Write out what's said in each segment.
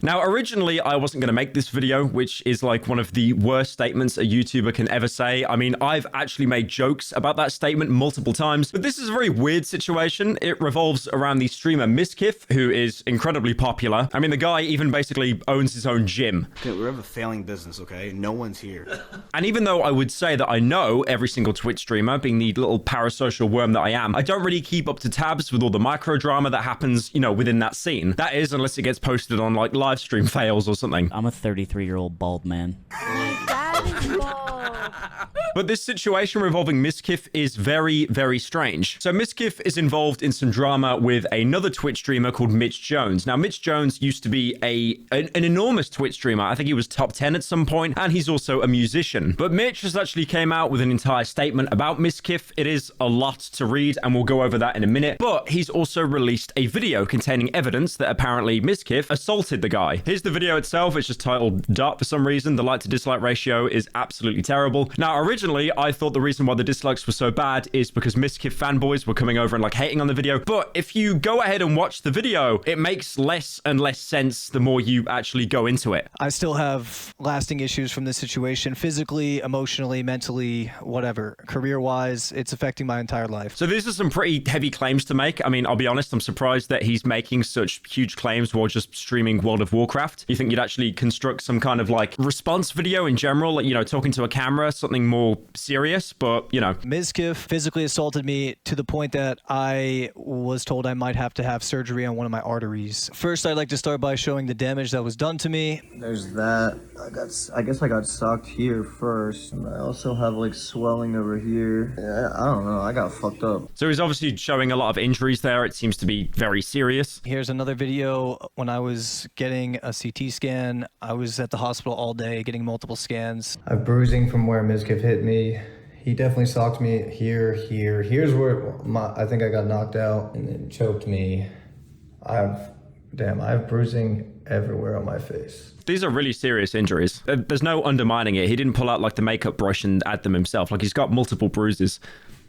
Now, originally, I wasn't going to make this video, which is like one of the worst statements a YouTuber can ever say. I mean, I've actually made jokes about that statement multiple times, but this is a very weird situation. It revolves around the streamer Miskiff, who is incredibly popular. I mean, the guy even basically owns his own gym. Okay, we have a failing business, okay? No one's here. And even though I would say that I know every single Twitch streamer, being the little parasocial worm that I am, I don't really keep up to tabs with all the micro drama that happens, you know, within that scene. That is, unless it gets posted on like live stream fails or something. I'm a 33-year-old bald man. But this situation revolving Miskiff is very, very strange. So Miskiff is involved in some drama with another Twitch streamer called Mitch Jones. Now, Mitch Jones used to be an enormous Twitch streamer. I think he was top 10 at some point, and he's also a musician. But Mitch has actually came out with an entire statement about Miskiff. It is a lot to read, and we'll go over that in a minute. But he's also released a video containing evidence that apparently Miskiff assaulted the guy. Here's the video itself. It's just titled "Dot" for some reason. The like to dislike ratio is absolutely terrible. Now, originally, I thought the reason why the dislikes were so bad is because Miskiff fanboys were coming over and like hating on the video. But if you go ahead and watch the video, it makes less and less sense the more you actually go into it. I still have lasting issues from this situation, physically, emotionally, mentally, whatever. Career-wise, it's affecting my entire life. So these are some pretty heavy claims to make. I mean, I'll be honest, I'm surprised that he's making such huge claims while just streaming World of Warcraft. You think you'd actually construct some kind of like response video in general, like, you know, talking to a camera, something more serious, but you know. Miskiff physically assaulted me to the point that I was told I might have to have surgery on one of my arteries. First, I'd like to start by showing the damage that was done to me. There's that. I guess I got socked here first. And I also have like swelling over here. Yeah, I don't know. I got fucked up. So he's obviously showing a lot of injuries there. It seems to be very serious. Here's another video when I was getting a CT scan. I was at the hospital all day getting multiple scans. I have bruising from where Miskiff hit me. He definitely socked me here. Here's where I think I got knocked out and then choked me. I have bruising everywhere on my face. These are really serious injuries. There's no undermining it. He didn't pull out like the makeup brush and add them himself. Like he's got multiple bruises.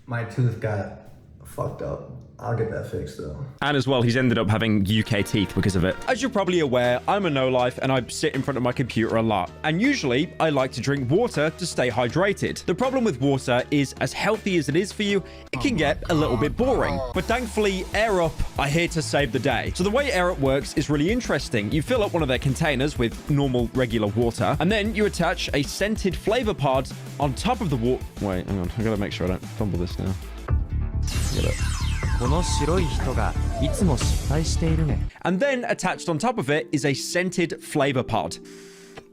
My tooth got fucked up. I'll get that fixed though. And as well, he's ended up having UK teeth because of it. As you're probably aware, I'm a no-life and I sit in front of my computer a lot. And usually, I like to drink water to stay hydrated. The problem with water is, as healthy as it is for you, it can get a little bit boring. But thankfully, Air Up are here to save the day. So the way Air Up works is really interesting. You fill up one of their containers with normal, regular water, and then you attach a scented flavor pod on top of the water. Wait, hang on. I gotta make sure I don't fumble this now. Get it. And then attached on top of it is a scented flavor pod.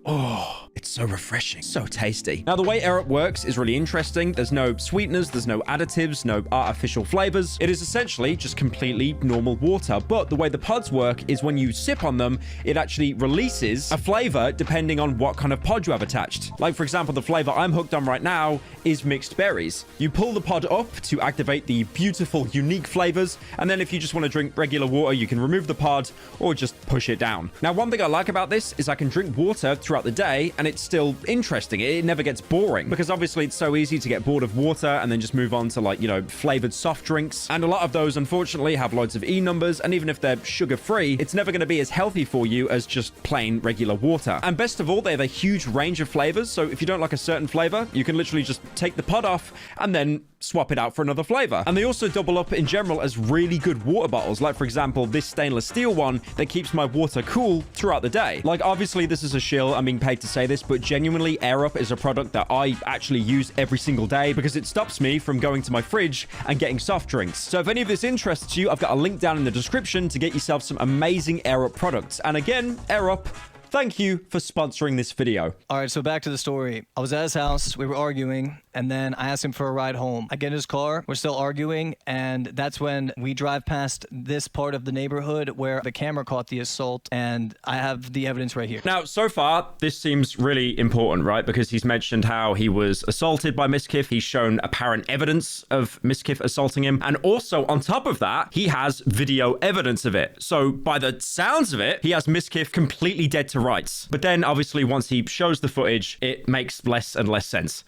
Oh, it's so refreshing, so tasty. Now, the way Air Up works is really interesting. There's no sweeteners, there's no additives, no artificial flavors. It is essentially just completely normal water. But the way the pods work is when you sip on them, it actually releases a flavor depending on what kind of pod you have attached. Like, for example, the flavor I'm hooked on right now is mixed berries. You pull the pod up to activate the beautiful, unique flavors. And then if you just want to drink regular water, you can remove the pod or just push it down. Now, one thing I like about this is I can drink water throughout the day and it's still interesting. It never gets boring because obviously it's so easy to get bored of water and then just move on to, like, you know, flavored soft drinks. And a lot of those, unfortunately, have loads of E numbers. And even if they're sugar-free, it's never going to be as healthy for you as just plain regular water. And best of all, they have a huge range of flavors. So if you don't like a certain flavor, you can literally just take the pod off and then swap it out for another flavor. And they also double up in general as really good water bottles. Like, for example, this stainless steel one that keeps my water cool throughout the day. Like, obviously, this is a shill. I'm being paid to say this, but genuinely, Air Up is a product that I actually use every single day because it stops me from going to my fridge and getting soft drinks. So if any of this interests you, I've got a link down in the description to get yourself some amazing Air Up products. And again, Air Up, thank you for sponsoring this video. All right, so back to the story. I was at his house, we were arguing, and then I asked him for a ride home. I get in his car, we're still arguing, and that's when we drive past this part of the neighborhood where the camera caught the assault, and I have the evidence right here. Now, so far, this seems really important, right? Because he's mentioned how he was assaulted by Miskiff. He's shown apparent evidence of Miskiff assaulting him. And also, on top of that, he has video evidence of it. So, by the sounds of it, he has Miskiff completely dead to rights. But then, obviously, once he shows the footage, it makes less and less sense.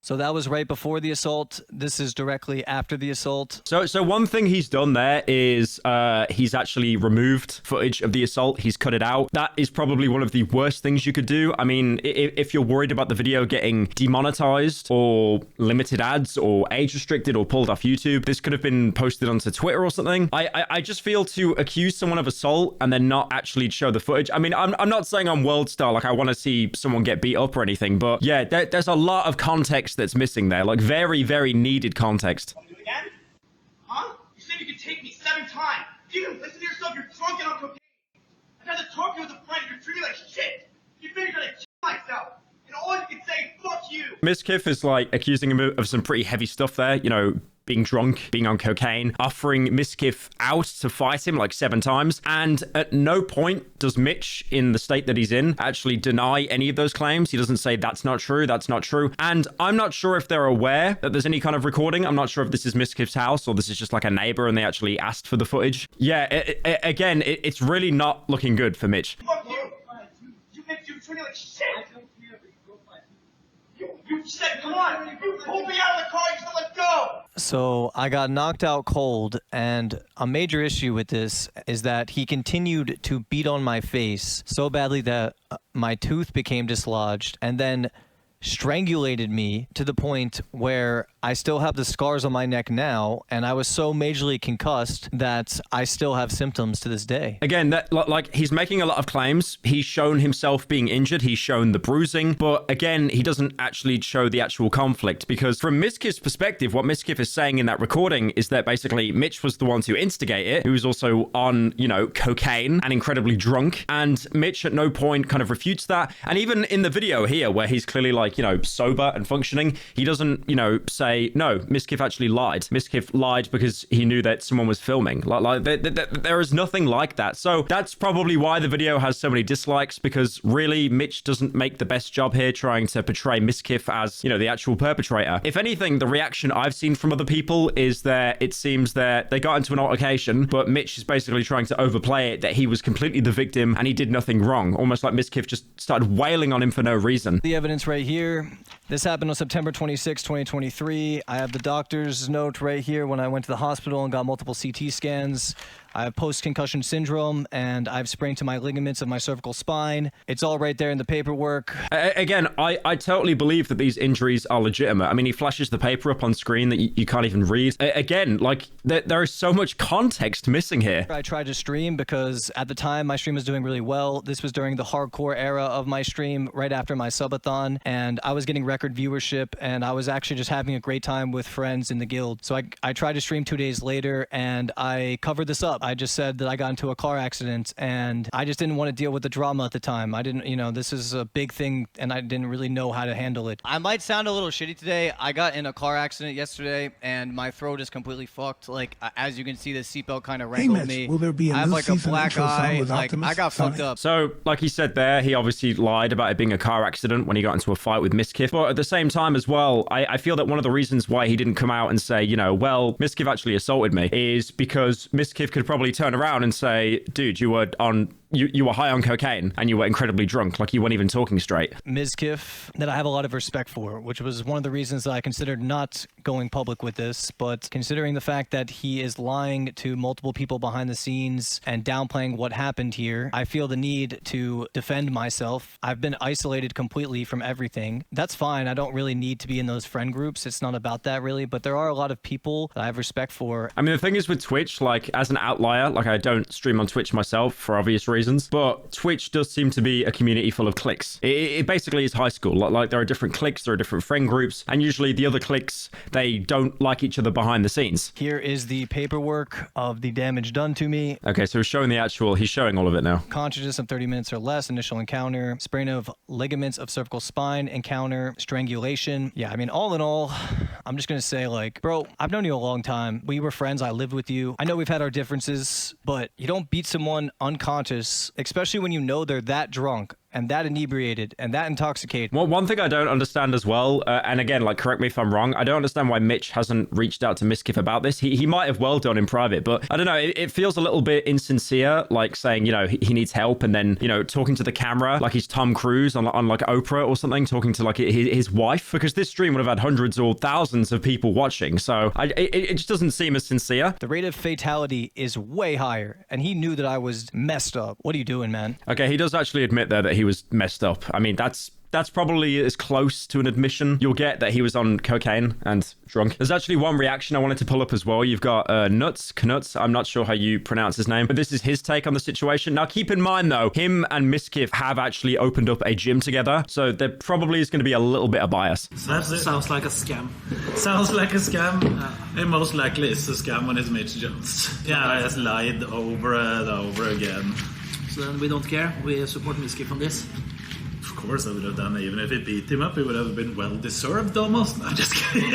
So that was right before the assault. This is directly after the assault. So one thing he's done there is he's actually removed footage of the assault. He's cut it out. That is probably one of the worst things you could do. I mean, if you're worried about the video getting demonetized or limited ads or age restricted or pulled off YouTube, this could have been posted onto Twitter or something. I just feel to accuse someone of assault and then not actually show the footage. I mean, I'm not saying I'm world star, like I want to see someone get beat up or anything, but yeah, there's a lot of context that's missing there, like very, very needed context. Again? Huh? You said you could take me 7 times. If you didn't listen to yourself, you're drunk and on cocaine. I tried to talk to you as a friend, you're treating me like shit. You figured I'd kill myself. And all you can say is fuck you. Miskiff is like accusing him of some pretty heavy stuff there, you know, being drunk, being on cocaine, offering Miskiff out to fight him like 7 times. And at no point does Mitch, in the state that he's in, actually deny any of those claims. He doesn't say that's not true, that's not true. And I'm not sure if they're aware that there's any kind of recording. I'm not sure if this is Miskiff's house or this is just like a neighbor and they actually asked for the footage. Yeah, again, it's really not looking good for Mitch. Fuck you. You treat me like shit. You said, come on. You pulled me out of the car, you said, let's go. So I got knocked out cold, and a major issue with this is that he continued to beat on my face so badly that my tooth became dislodged, and then strangulated me to the point where I still have the scars on my neck now, and I was so majorly concussed that I still have symptoms to this day. Again, that like he's making a lot of claims. He's shown himself being injured. He's shown the bruising, but again, he doesn't actually show the actual conflict, because from Miskiff's perspective, what Miskiff is saying in that recording is that basically Mitch was the one to instigate it, who was also on, you know, cocaine and incredibly drunk, and Mitch at no point kind of refutes that. And even in the video here, where he's clearly like, you know, sober and functioning, he doesn't, you know, say, no, Miskiff actually lied. Miskiff lied because he knew that someone was filming. Like there is nothing like that. So that's probably why the video has so many dislikes, because really Mitch doesn't make the best job here trying to portray Miskiff as, you know, the actual perpetrator. If anything, the reaction I've seen from other people is that it seems that they got into an altercation, but Mitch is basically trying to overplay it, that he was completely the victim and he did nothing wrong. Almost like Miskiff just started wailing on him for no reason. The evidence right here. This happened on September 26, 2023. I have the doctor's note right here when I went to the hospital and got multiple CT scans. I have post-concussion syndrome, and I have sprain to my ligaments of my cervical spine. It's all right there in the paperwork. Again, I totally believe that these injuries are legitimate. I mean, he flashes the paper up on screen that you can't even read. Again, like, there is so much context missing here. I tried to stream because at the time my stream was doing really well. This was during the hardcore era of my stream, right after my subathon, and I was getting record viewership, and I was actually just having a great time with friends in the guild. So I tried to stream 2 days later, and I covered this up. I just said that I got into a car accident, and I just didn't want to deal with the drama at the time. I didn't, you know, this is a big thing, and I didn't really know how to handle it. I might sound a little shitty today. I got in a car accident yesterday, and my throat is completely fucked. Like, as you can see, the seatbelt kind of wrangled me. Will there be a I have new like a season black intro song eye. with Like, Optimus I got on fucked it? up. So, like he said there, he obviously lied about it being a car accident when he got into a fight with Miskiff. But at the same time as well, I feel that one of the reasons why he didn't come out and say, you know, well, Miskiff actually assaulted me, is because Miskiff could probably turn around and say, dude, you were on... You were high on cocaine and you were incredibly drunk, like you weren't even talking straight. Miskiff, that I have a lot of respect for, which was one of the reasons that I considered not going public with this, but considering the fact that he is lying to multiple people behind the scenes and downplaying what happened here, I feel the need to defend myself. I've been isolated completely from everything. That's fine. I don't really need to be in those friend groups. It's not about that really, but there are a lot of people that I have respect for. I mean, the thing is with Twitch, like as an outlier, like I don't stream on Twitch myself for obvious reasons, but Twitch does seem to be a community full of cliques. It basically is high school. Like there are different cliques, there are different friend groups, and usually the other cliques, they don't like each other behind the scenes. Here is the paperwork of the damage done to me. Okay, so he's showing all of it now. Consciousness of 30 minutes or less, initial encounter, sprain of ligaments of cervical spine, encounter, strangulation. Yeah, I mean, all in all, I'm just gonna say, like, bro, I've known you a long time. We were friends, I lived with you. I know we've had our differences, but you don't beat someone unconscious, especially when you know they're that drunk, and that inebriated and that intoxicated. Well, one thing I don't understand as well, and again, like, correct me if I'm wrong, I don't understand why Mitch hasn't reached out to Miskiff about this. He might have well done in private, but I don't know, it feels a little bit insincere, like saying, you know, he needs help, and then, you know, talking to the camera like he's Tom Cruise on like Oprah or something, talking to like his wife, because this stream would have had hundreds or thousands of people watching. So it just doesn't seem as sincere. The rate of fatality is way higher, and he knew that I was messed up. What are you doing, man? Okay, he does actually admit there that he was messed up. I mean, that's probably as close to an admission you'll get that he was on cocaine and drunk. There's actually one reaction I wanted to pull up as well. You've got Knuts. I'm not sure how you pronounce his name, but this is his take on the situation. Now, keep in mind, though, him and Miskiff have actually opened up a gym together, so there probably is going to be a little bit of bias. That sounds like a scam. Sounds like a scam. It most likely is a scam when it's Mitch Jones. Yeah, I just lied over and over again. So then we don't care. We support Miskiff on this. Of course I would have done it. Even if it beat him up, it would have been well deserved almost. I'm just kidding.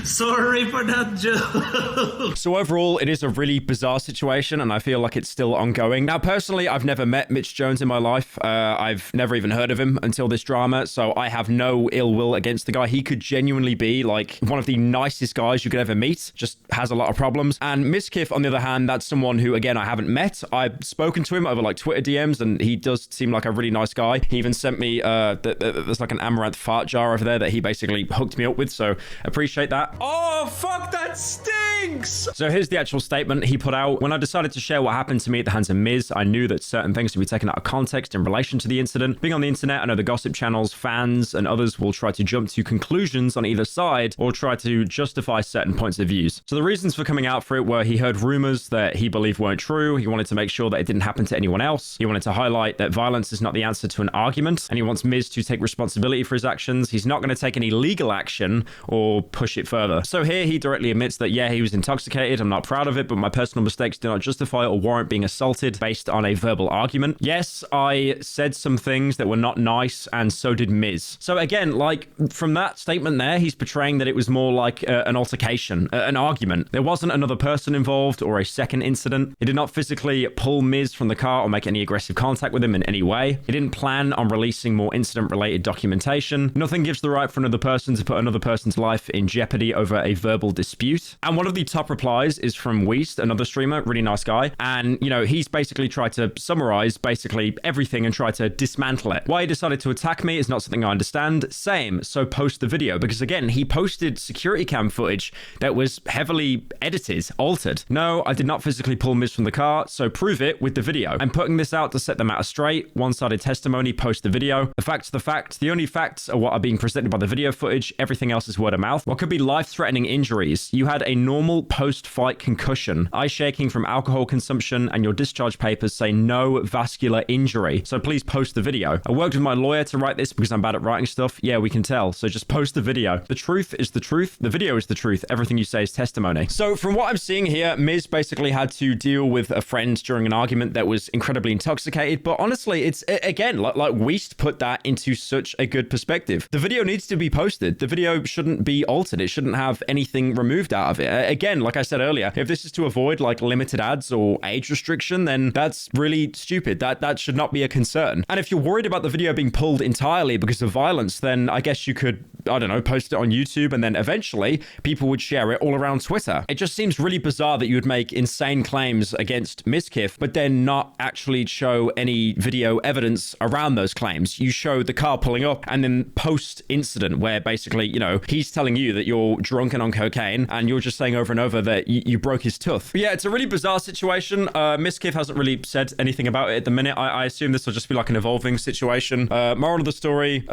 Sorry for that joke. So overall, it is a really bizarre situation, and I feel like it's still ongoing. Now, personally, I've never met Mitch Jones in my life. I've never even heard of him until this drama, so I have no ill will against the guy. He could genuinely be like one of the nicest guys you could ever meet, just has a lot of problems. And Miskiff, on the other hand, that's someone who, again, I haven't met. I've spoken to him over like Twitter DMs, and he does seem like a really nice guy. He even sent me there's like an amaranth fart jar over there that he basically hooked me up with, so appreciate that. Oh, fuck, that stinks! So here's the actual statement he put out. When I decided to share what happened to me at the hands of Miz, I knew that certain things would be taken out of context in relation to the incident. Being on the internet, I know the gossip channels, fans, and others will try to jump to conclusions on either side or try to justify certain points of views. So the reasons for coming out for it were he heard rumors that he believed weren't true. He wanted to make sure that it didn't happen to anyone else. He wanted to highlight that violence is not the answer to an argument, and he wants Miz to take responsibility for his actions. He's not going to take any legal action or push it further. So here he directly admits that, yeah, he was intoxicated. I'm not proud of it, but my personal mistakes do not justify or warrant being assaulted based on a verbal argument. Yes, I said some things that were not nice, and so did Miz. So again, like, from that statement there, he's portraying that it was more like an altercation, an argument. There wasn't another person involved or a second incident. He did not physically pull Miz from the car or make any aggressive contact with him in any way. He didn't plan on releasing more incident-related documentation. Nothing gives the right for another person to put another person's life in jeopardy over a verbal dispute. And one of the top replies is from Weast, another streamer, really nice guy. And, you know, he's basically tried to summarize basically everything and try to dismantle it. Why he decided to attack me is not something I understand. Same, so post the video. Because again, he posted security cam footage that was heavily edited, altered. No, I did not physically pull Miz from the car, so prove it with the video. I'm putting this out to set the matter straight. One-sided testimony, post the video. The facts are the facts. The only facts are what are being presented by the video footage. Everything else is word of mouth. What could be life-threatening injuries? You had a normal post-fight concussion, eye shaking from alcohol consumption, and your discharge papers say no vascular injury. So please post the video. I worked with my lawyer to write this because I'm bad at writing stuff. Yeah, we can tell. So just post the video. The truth is the truth. The video is the truth. Everything you say is testimony. So from what I'm seeing here, Miz basically had to deal with a friend during an argument that was incredibly intoxicated. But honestly, it's, again, like Weast put that into such a good perspective. The video needs to be posted. The video shouldn't be altered. It shouldn't have anything removed out of it. Again, like I said earlier, if this is to avoid like limited ads or age restriction, then that's really stupid. That should not be a concern. And if you're worried about the video being pulled entirely because of violence, then I guess you could, I don't know, post it on YouTube, and then eventually people would share it all around Twitter. It just seems really bizarre that you would make insane claims against Miskiff, but then not actually show any video evidence around those claims. You show the car pulling up and then post incident where basically, you know, he's telling you that you're drunk and on cocaine, and you're just saying over and over that you broke his tooth. But yeah, it's a really bizarre situation. Miskiff hasn't really said anything about it at the minute. I assume this will just be like an evolving situation. Moral of the story,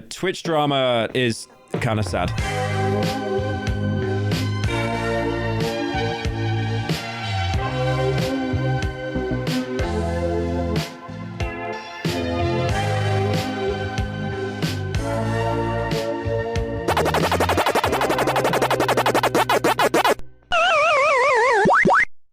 Twitch drama is kind of sad.